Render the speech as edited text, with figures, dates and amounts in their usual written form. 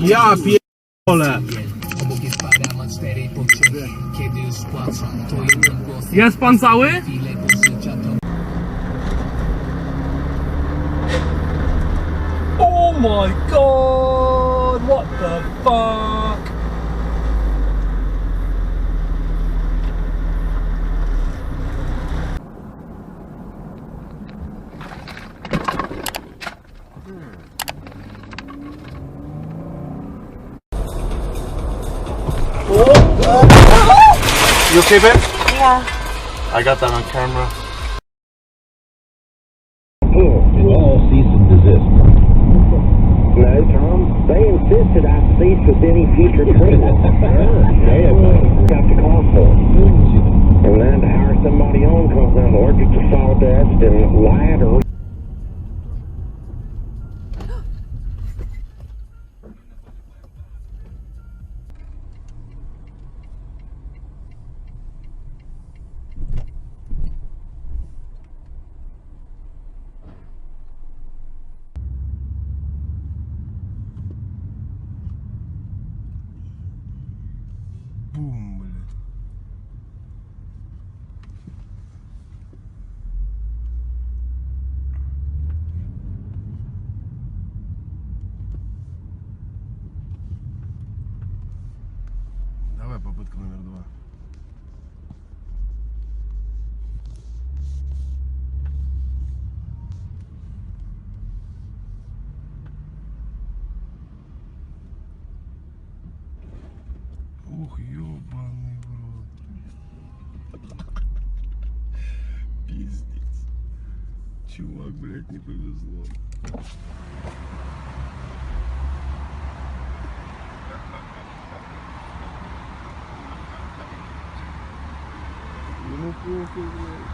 Ja pierdolę. Jest pan cały? Oh my god, what the fuck? You okay, babe? Yeah. I got that on camera. All cease and desist. No, Tom. They insisted I cease with any future treatment. Got the call for it. And then to hire somebody on because I'm allergic to sawdust and lied or Бум, блядь. Давай попытка номер 2. Ух, ёбаный в рот. Пиздец. Чувак, блядь, не повезло. Ну похуй, блядь.